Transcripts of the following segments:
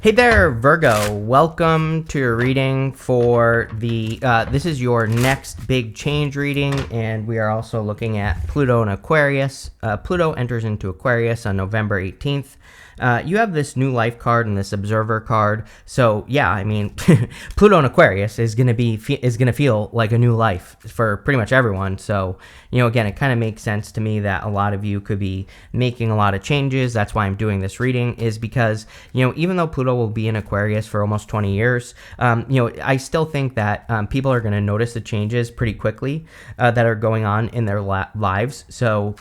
Hey there, Virgo. Welcome to your reading for this is your next big change reading, and we are also looking at Pluto and Aquarius. Pluto enters into Aquarius on November 18th. You have this new life card and this observer card. So yeah, I mean, Pluto and Aquarius is gonna feel like a new life for pretty much everyone. So again, it kind of makes sense to me that a lot of you could be making a lot of changes. That's why I'm doing this reading, is because even though Pluto will be in Aquarius for almost 20 years, I still think that people are going to notice the changes pretty quickly that are going on in their lives. So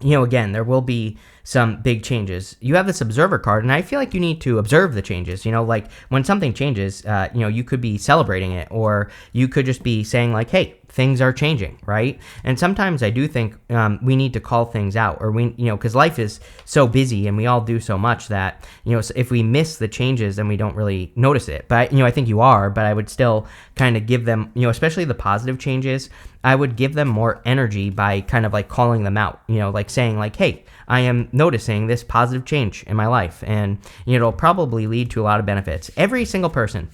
again, there will be some big changes. You have this observer card, and I feel like you need to observe the changes. Like when something changes, you could be celebrating it, or you could just be saying like, hey, things are changing, right? And sometimes I do think we need to call things out, or because life is so busy and we all do so much that, if we miss the changes, then we don't really notice it. But, I think you are, but I would still kind of give them, especially the positive changes, I would give them more energy by kind of like calling them out, like saying like, hey, I am noticing this positive change in my life, and it'll probably lead to a lot of benefits. Every single person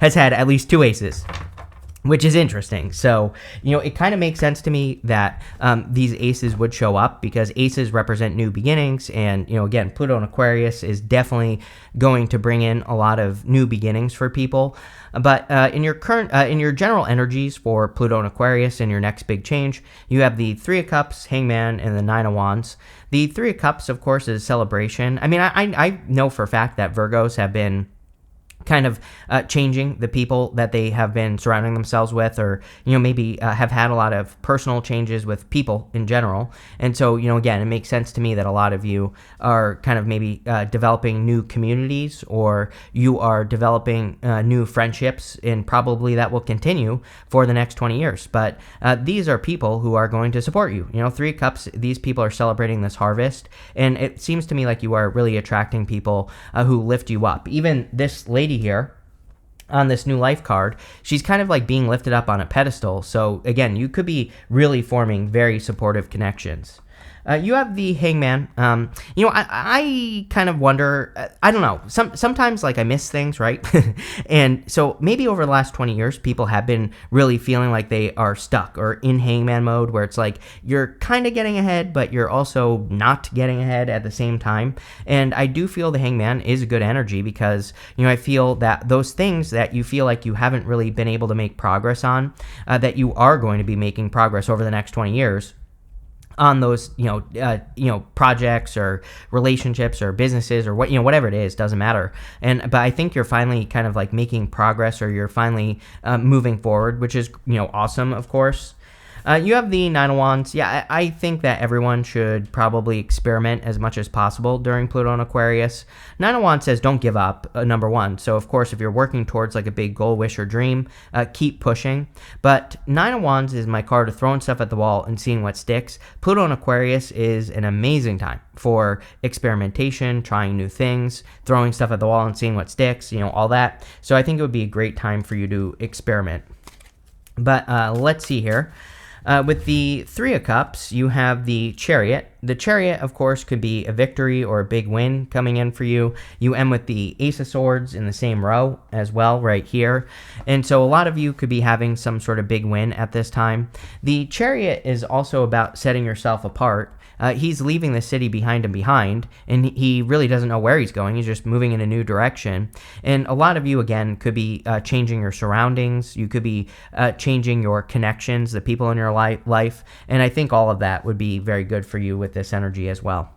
has had at least two aces, which is interesting. So, it kind of makes sense to me that these aces would show up, because aces represent new beginnings. And, again, Pluto and Aquarius is definitely going to bring in a lot of new beginnings for people. But in your general energies for Pluto and Aquarius in your next big change, you have the Three of Cups, Hangman, and the Nine of Wands. The Three of Cups, of course, is celebration. I mean, I know for a fact that Virgos have been kind of changing the people that they have been surrounding themselves with, or maybe have had a lot of personal changes with people in general. And so again, it makes sense to me that a lot of you are kind of maybe developing new communities, or you are developing new friendships, and probably that will continue for the next 20 years. But these are people who are going to support you. Three of Cups, these people are celebrating this harvest, and it seems to me like you are really attracting people who lift you up. Even this lady here on this new life card, she's kind of like being lifted up on a pedestal. So again, you could be really forming very supportive connections. You have the Hangman. I kind of wonder, I don't know, sometimes like I miss things, right? And so maybe over the last 20 years, people have been really feeling like they are stuck or in Hangman mode, where it's like you're kind of getting ahead, but you're also not getting ahead at the same time. And I do feel the Hangman is a good energy, because, I feel that those things that you feel like you haven't really been able to make progress on, that you are going to be making progress over the next 20 years on those, projects or relationships or businesses, or whatever it is, doesn't matter. But I think you're finally kind of like making progress, or you're finally moving forward, which is, awesome, of course. You have the Nine of Wands. Yeah, I think that everyone should probably experiment as much as possible during Pluto and Aquarius. Nine of Wands says don't give up, number one. So, of course, if you're working towards like a big goal, wish, or dream, keep pushing. But Nine of Wands is my card of throwing stuff at the wall and seeing what sticks. Pluto and Aquarius is an amazing time for experimentation, trying new things, throwing stuff at the wall and seeing what sticks, all that. So I think it would be a great time for you to experiment. But let's see here. With the Three of Cups, you have the Chariot. The Chariot, of course, could be a victory or a big win coming in for you. You end with the Ace of Swords in the same row as well, right here. And so a lot of you could be having some sort of big win at this time. The Chariot is also about setting yourself apart. He's leaving the city behind and he really doesn't know where he's going. He's just moving in a new direction. And a lot of you, again, could be changing your surroundings. You could be changing your connections, the people in your life. And I think all of that would be very good for you with this energy as well.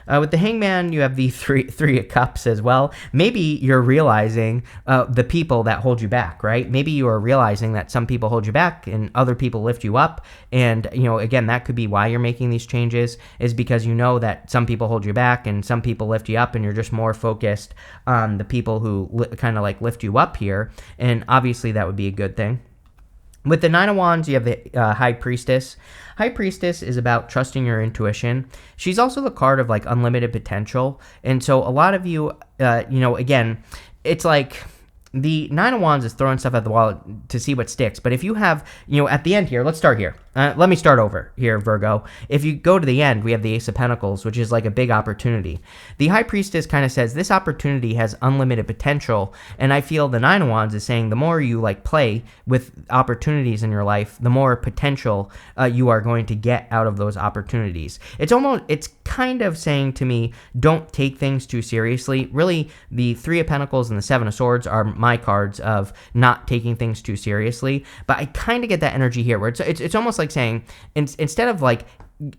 With the Hangman, you have the three of Cups as well. Maybe you're realizing the people that hold you back, right? Maybe you are realizing that some people hold you back and other people lift you up. And, again, that could be why you're making these changes, is because you know that some people hold you back and some people lift you up, and you're just more focused on the people who kind of like lift you up here. And obviously that would be a good thing. With the Nine of Wands, you have the High Priestess. High Priestess is about trusting your intuition. She's also the card of like unlimited potential. And so a lot of you, again, it's like the Nine of Wands is throwing stuff at the wall to see what sticks. But if you have, at the end here, let's start here. Let me start over here, Virgo. If you go to the end, we have the Ace of Pentacles, which is like a big opportunity. The High Priestess kind of says this opportunity has unlimited potential, and I feel the Nine of Wands is saying the more you like play with opportunities in your life, the more potential you are going to get out of those opportunities. It's kind of saying to me, don't take things too seriously. Really, the Three of Pentacles and the Seven of Swords are my cards of not taking things too seriously, but I kind of get that energy here where it's almost like saying instead of like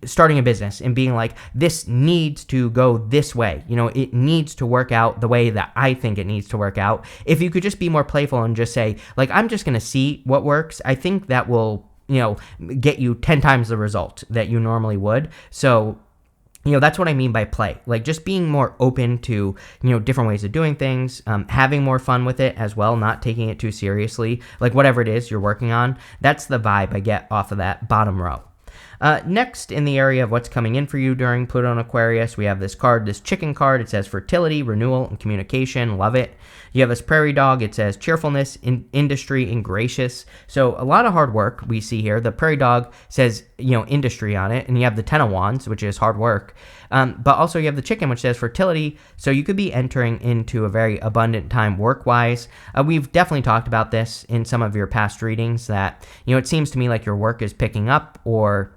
starting a business and being like, this needs to go this way, it needs to work out the way that I think it needs to work out. If you could just be more playful and just say, like, I'm just going to see what works, I think that will, get you 10 times the result that you normally would. So that's what I mean by play. Like, just being more open to, different ways of doing things, having more fun with it as well, not taking it too seriously. Like, whatever it is you're working on, that's the vibe I get off of that bottom row. Next, in the area of what's coming in for you during Pluto and Aquarius, we have this card, this chicken card. It says fertility, renewal, and communication. Love it. You have this prairie dog. It says cheerfulness, industry, and gracious. So a lot of hard work we see here. The prairie dog says, industry on it. And you have the Ten of Wands, which is hard work. But also you have the chicken, which says fertility. So you could be entering into a very abundant time work-wise. We've definitely talked about this in some of your past readings that, it seems to me like your work is picking up, or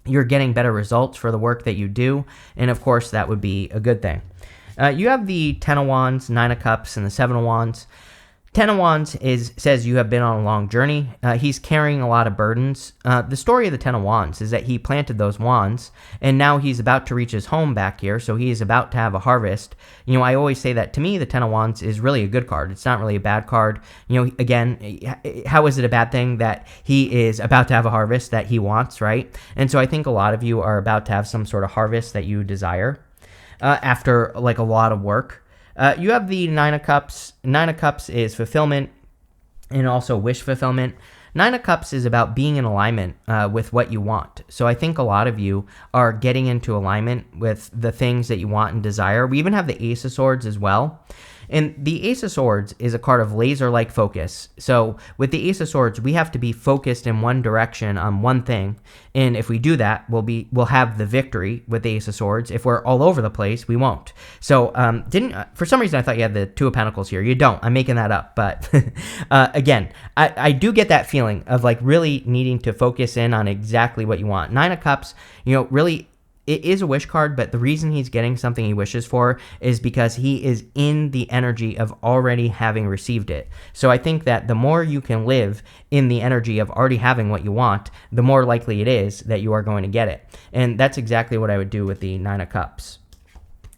you're getting better results for the work that you do. And of course, that would be a good thing. You have the Ten of Wands, Nine of Cups, and the Seven of Wands. Ten of Wands says you have been on a long journey. He's carrying a lot of burdens. The story of the Ten of Wands is that he planted those wands, and now he's about to reach his home back here, so he is about to have a harvest. I always say that to me, the Ten of Wands is really a good card. It's not really a bad card. Again, how is it a bad thing that he is about to have a harvest that he wants, right? And so I think a lot of you are about to have some sort of harvest that you desire after like a lot of work. You have the Nine of Cups. Nine of Cups is fulfillment and also wish fulfillment. Nine of Cups is about being in alignment with what you want. So I think a lot of you are getting into alignment with the things that you want and desire. We even have the Ace of Swords as well. And the Ace of Swords is a card of laser-like focus. So with the Ace of Swords, we have to be focused in one direction on one thing. And if we do that, we'll have the victory with the Ace of Swords. If we're all over the place, we won't. So for some reason I thought you had the Two of Pentacles here. You don't. I'm making that up. But again, I do get that feeling of like really needing to focus in on exactly what you want. Nine of Cups, really, it is a wish card, but the reason he's getting something he wishes for is because he is in the energy of already having received it. So I think that the more you can live in the energy of already having what you want, the more likely it is that you are going to get it. And that's exactly what I would do with the Nine of Cups.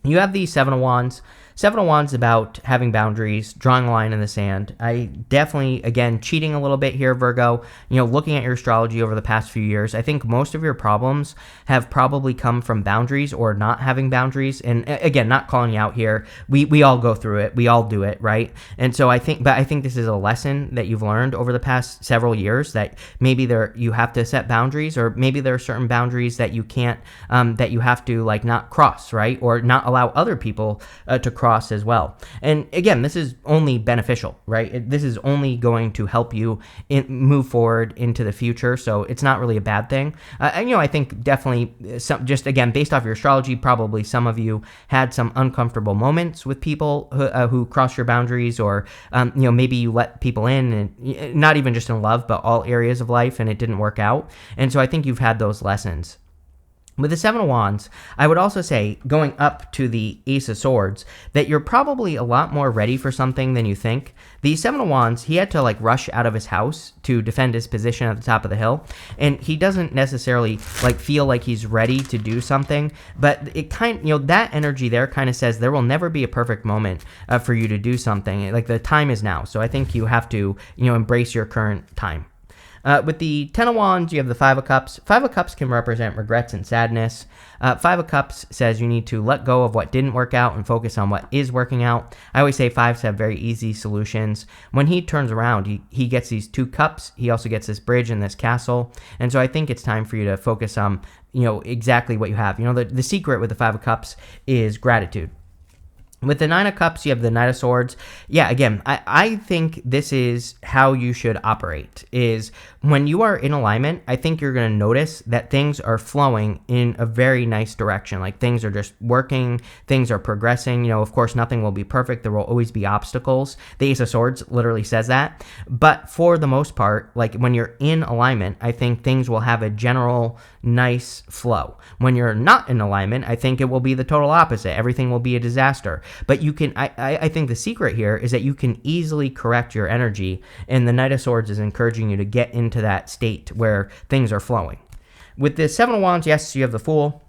You have the Seven of Wands. Seven of Wands is about having boundaries, drawing a line in the sand. I definitely, again, cheating a little bit here, Virgo. Looking at your astrology over the past few years, I think most of your problems have probably come from boundaries or not having boundaries. And again, not calling you out here. We all go through it. We all do it, right? And so I think this is a lesson that you've learned over the past several years that maybe you have to set boundaries, or maybe there are certain boundaries that you can't, that you have to like not cross, right? Or not allow other people to cross as well. And again, this is only beneficial, right? This is only going to help you move forward into the future. So it's not really a bad thing. And I think definitely just again, based off your astrology, probably some of you had some uncomfortable moments with people who cross your boundaries, or maybe you let people in, and not even just in love, but all areas of life, and it didn't work out. And so I think you've had those lessons. With the Seven of Wands, I would also say, going up to the Ace of Swords, that you're probably a lot more ready for something than you think. The Seven of Wands, he had to like rush out of his house to defend his position at the top of the hill, and he doesn't necessarily like feel like he's ready to do something, but it that energy there kind of says there will never be a perfect moment for you to do something. Like, the time is now. So I think you have to, embrace your current time. With the Ten of Wands, you have the Five of Cups. Five of Cups can represent regrets and sadness. Five of Cups says you need to let go of what didn't work out and focus on what is working out. I always say fives have very easy solutions. When he turns around, he gets these two cups. He also gets this bridge and this castle. And so I think it's time for you to focus on, exactly what you have. The secret with the Five of Cups is gratitude. With the Nine of Cups, you have the Knight of Swords. Yeah, again, I think this is how you should operate, is when you are in alignment, I think you're going to notice that things are flowing in a very nice direction. Like things are just working, things are progressing. Of course, nothing will be perfect. There will always be obstacles. The Ace of Swords literally says that. But for the most part, like when you're in alignment, I think things will have a general nice flow. When you're not in alignment, I think it will be the total opposite. Everything will be a disaster. But you can, I think the secret here is that you can easily correct your energy, and the Knight of Swords is encouraging you to get into that state where things are flowing. With the Seven of Wands, yes, you have the Fool.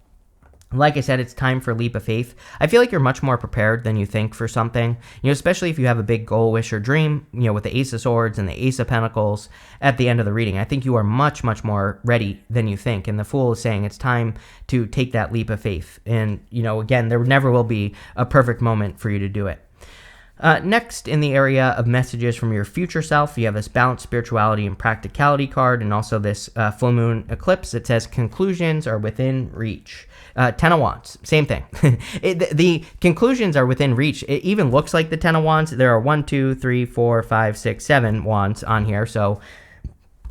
Like I said, it's time for a leap of faith. I feel like you're much more prepared than you think for something, especially if you have a big goal, wish, or dream, with the Ace of Swords and the Ace of Pentacles at the end of the reading. I think you are much, much more ready than you think. And the Fool is saying it's time to take that leap of faith. And, again, there never will be a perfect moment for you to do it. Next, in the area of messages from your future self, you have this Balanced Spirituality and Practicality card, and also this full moon eclipse. It says conclusions are within reach. Ten of Wands, same thing. The conclusions are within reach. It even looks like the Ten of Wands. There are 1, 2, 3, 4, 5, 6, 7 wands on here, so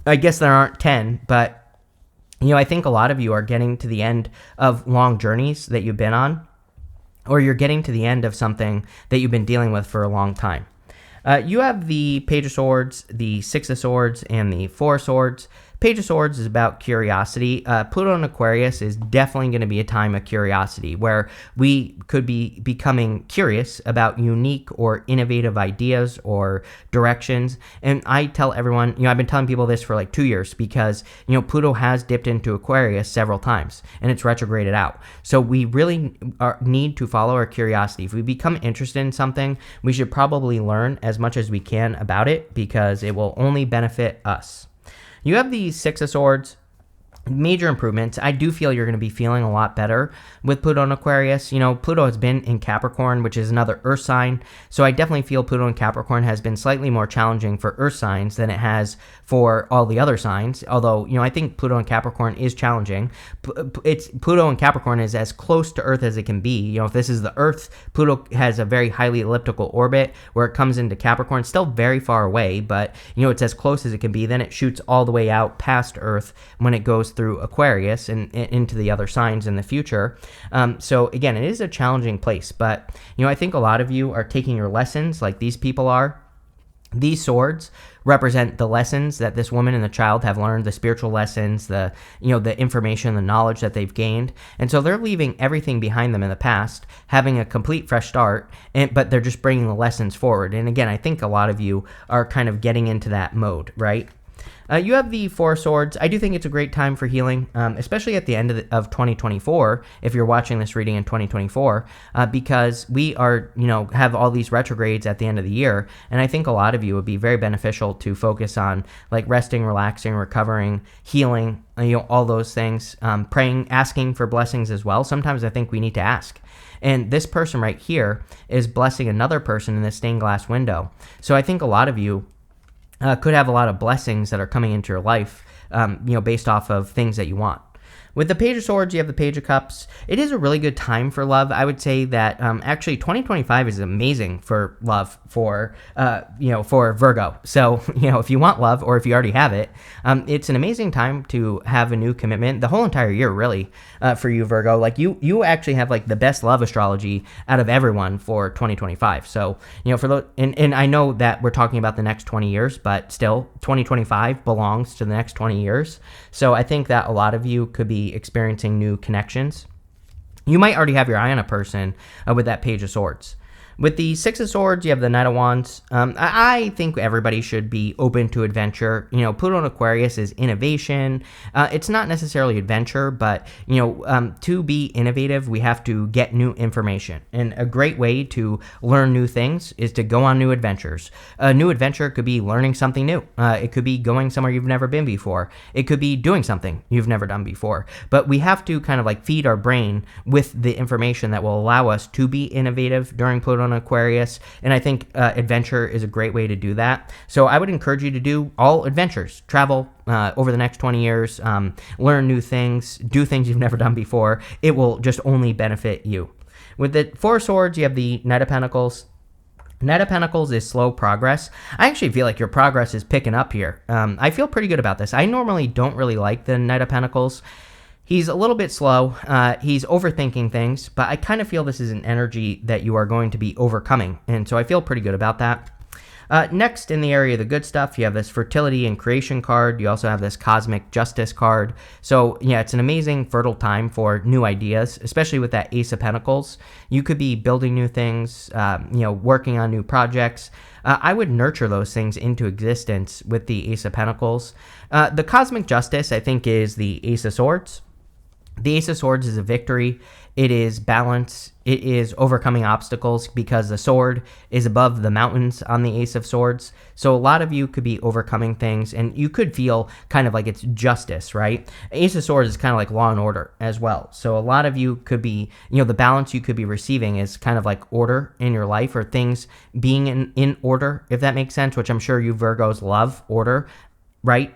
I guess there aren't 10, but I think a lot of you are getting to the end of long journeys that you've been on, or you're getting to the end of something that you've been dealing with for a long time. You have the Page of Swords, the Six of Swords, and the Four of Swords. Page of Swords is about curiosity. Pluto in Aquarius is definitely going to be a time of curiosity where we could be becoming curious about unique or innovative ideas or directions. And I tell everyone, I've been telling people this for like 2 years because, Pluto has dipped into Aquarius several times and it's retrograded out. So we really need to follow our curiosity. If we become interested in something, we should probably learn as much as we can about it because it will only benefit us. You have the Six of Swords, major improvements. I do feel you're going to be feeling a lot better with Pluto in Aquarius. Pluto has been in Capricorn, which is another earth sign. So I definitely feel Pluto in Capricorn has been slightly more challenging for earth signs than it has for all the other signs. Although, I think Pluto in Capricorn is challenging. Pluto in Capricorn is as close to Earth as it can be. If this is the Earth, Pluto has a very highly elliptical orbit where it comes into Capricorn, still very far away, but, it's as close as it can be. Then it shoots all the way out past Earth when it goes through Aquarius and into the other signs in the future. So again, it is a challenging place, but I think a lot of you are taking your lessons like these people are. These swords represent the lessons that this woman and the child have learned, the spiritual lessons, the information, the knowledge that they've gained. And so they're leaving everything behind them in the past, having a complete fresh start, but they're just bringing the lessons forward. And again, I think a lot of you are kind of getting into that mode, right? You have the Four of Swords. I do think it's a great time for healing, especially at the end of 2024, if you're watching this reading in 2024, because we are, have all these retrogrades at the end of the year, and I think a lot of you would be very beneficial to focus on, like, resting, relaxing, recovering, healing, all those things, praying, asking for blessings as well. Sometimes I think we need to ask. And this person right here is blessing another person in this stained glass window. So I think a lot of you could have a lot of blessings that are coming into your life, based off of things that you want. With the Page of Swords, you have the Page of Cups. It is a really good time for love. I would say that actually 2025 is amazing for love for Virgo. So, if you want love or if you already have it, it's an amazing time to have a new commitment. The whole entire year, really, for you, Virgo. Like you actually have like the best love astrology out of everyone for 2025. So, for the and I know that we're talking about the next 20 years, but still 2025 belongs to the next 20 years. So I think that a lot of you could be experiencing new connections. You might already have your eye on a person with that Page of Swords. With the Six of Swords, you have the Knight of Wands. I think everybody should be open to adventure. Pluto in Aquarius is innovation. It's not necessarily adventure, but, to be innovative, we have to get new information. And a great way to learn new things is to go on new adventures. A new adventure could be learning something new. It could be going somewhere you've never been before. It could be doing something you've never done before. But we have to kind of like feed our brain with the information that will allow us to be innovative during Pluto in Aquarius, and I think adventure is a great way to do that. So I would encourage you to do all adventures, travel over the next 20 years, learn new things, do things you've never done before. It will just only benefit you. With the Four of Swords, you have the Knight of Pentacles. Knight of Pentacles is slow progress. I actually feel like your progress is picking up here. I feel pretty good about this. I normally don't really like the Knight of Pentacles. He's a little bit slow. He's overthinking things, but I kind of feel this is an energy that you are going to be overcoming, and so I feel pretty good about that. Next, in the area of the good stuff, you have this Fertility and Creation card. You also have this Cosmic Justice card. So, yeah, it's an amazing, fertile time for new ideas, especially with that Ace of Pentacles. You could be building new things, working on new projects. I would nurture those things into existence with the Ace of Pentacles. The Cosmic Justice, I think, is the Ace of Swords. The Ace of Swords is a victory. It is balance. It is overcoming obstacles because the sword is above the mountains on the Ace of Swords. So a lot of you could be overcoming things, and you could feel kind of like it's justice, right? Ace of Swords is kind of like law and order as well. So a lot of you could be, the balance you could be receiving is kind of like order in your life, or things being in order, if that makes sense, which I'm sure you Virgos love order. Right?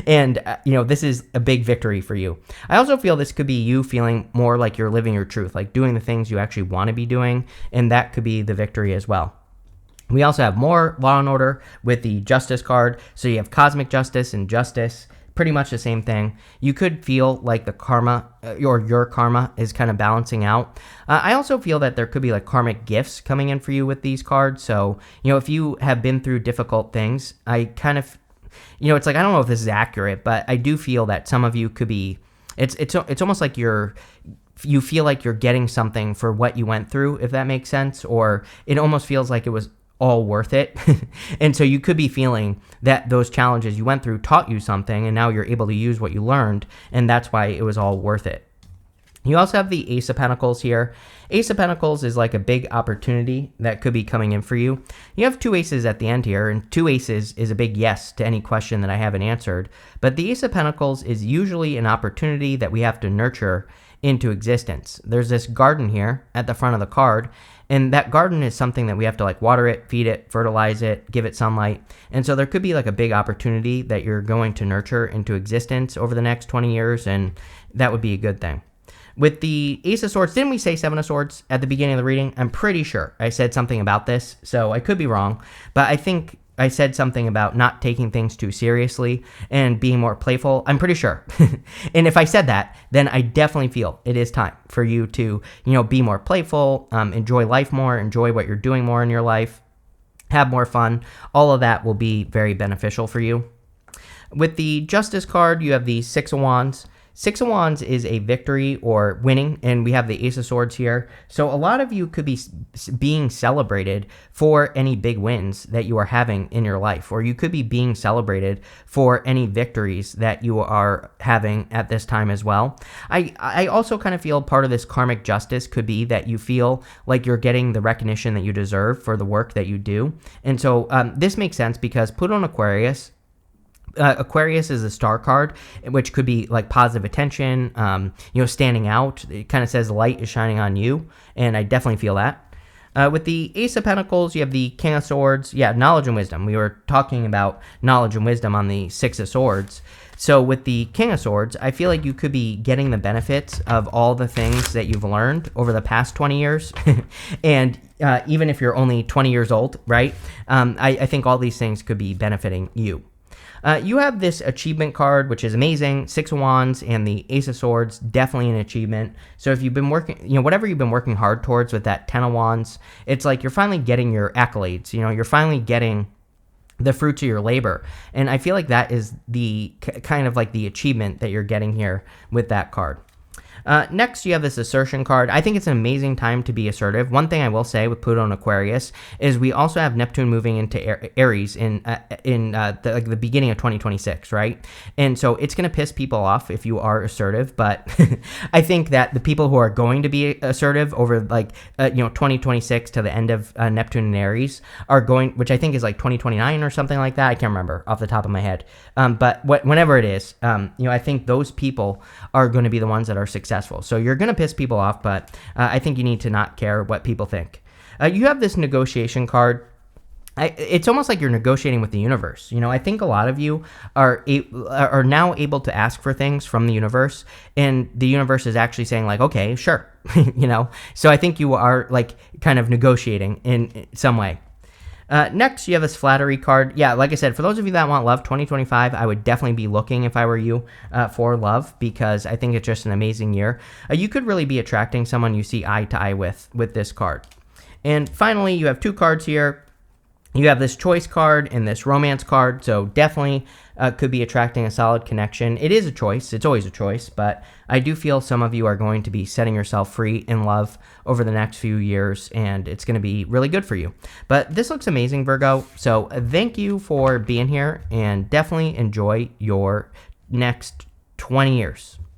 And, this is a big victory for you. I also feel this could be you feeling more like you're living your truth, like doing the things you actually want to be doing, and that could be the victory as well. We also have more law and order with the Justice card. So you have Cosmic Justice and Justice, pretty much the same thing. You could feel like the karma, or your karma, is kind of balancing out. I also feel that there could be like karmic gifts coming in for you with these cards. So, if you have been through difficult things, I kind of it's like, I don't know if this is accurate, but I do feel that some of you could be, it's almost like you feel like you're getting something for what you went through, if that makes sense, or it almost feels like it was all worth it. And so you could be feeling that those challenges you went through taught you something, and now you're able to use what you learned, and that's why it was all worth it. You also have the Ace of Pentacles here. Ace of Pentacles is like a big opportunity that could be coming in for you. You have two aces at the end here, and two aces is a big yes to any question that I haven't answered. But the Ace of Pentacles is usually an opportunity that we have to nurture into existence. There's this garden here at the front of the card, and that garden is something that we have to like water it, feed it, fertilize it, give it sunlight. And so there could be like a big opportunity that you're going to nurture into existence over the next 20 years, and that would be a good thing. With the Ace of Swords, didn't we say Seven of Swords at the beginning of the reading? I'm pretty sure I said something about this, so I could be wrong, but I think I said something about not taking things too seriously and being more playful. I'm pretty sure. And if I said that, then I definitely feel it is time for you to, be more playful, enjoy life more, enjoy what you're doing more in your life, have more fun. All of that will be very beneficial for you. With the Justice card, you have the Six of Wands. Six of Wands is a victory or winning, and we have the Ace of Swords here. So a lot of you could be being celebrated for any big wins that you are having in your life, or you could be being celebrated for any victories that you are having at this time as well. I also kind of feel part of this karmic justice could be that you feel like you're getting the recognition that you deserve for the work that you do. And so this makes sense because Pluto and Aquarius, Aquarius is a star card, which could be like positive attention, standing out. It kind of says light is shining on you, and I definitely feel that. With the Ace of Pentacles, you have the King of Swords. Yeah, knowledge and wisdom. We were talking about knowledge and wisdom on the Six of Swords. So with the King of Swords, I feel like you could be getting the benefits of all the things that you've learned over the past 20 years. And even if you're only 20 years old, right? I think all these things could be benefiting you. You have this achievement card, which is amazing. Six of Wands and the Ace of Swords, definitely an achievement. So if you've been working, whatever you've been working hard towards with that Ten of Wands, it's like you're finally getting your accolades. You're finally getting the fruits of your labor. And I feel like that is the kind of like the achievement that you're getting here with that card. Next, you have this assertion card. I think it's an amazing time to be assertive. One thing I will say with Pluto and Aquarius is we also have Neptune moving into Aries in the beginning of 2026, right? And so it's going to piss people off if you are assertive. But I think that the people who are going to be assertive over 2026 to the end of Neptune and Aries are going, which I think is like 2029 or something like that. I can't remember off the top of my head. But whenever it is, I think those people are going to be the ones that are successful. So you're going to piss people off, but I think you need to not care what people think. You have this negotiation card. it's almost like you're negotiating with the universe. I think a lot of you are now able to ask for things from the universe, and the universe is actually saying like, okay, sure, So I think you are like kind of negotiating in some way. Next, you have this flattery card. Yeah, like I said, for those of you that want love, 2025, I would definitely be looking, if I were you, for love, because I think it's just an amazing year. You could really be attracting someone you see eye to eye with this card. And finally, you have 2 cards here. You have this choice card and this romance card, so definitely could be attracting a solid connection. It is a choice. It's always a choice, but I do feel some of you are going to be setting yourself free in love over the next few years, and it's going to be really good for you. But this looks amazing, Virgo, so thank you for being here, and definitely enjoy your next 20 years.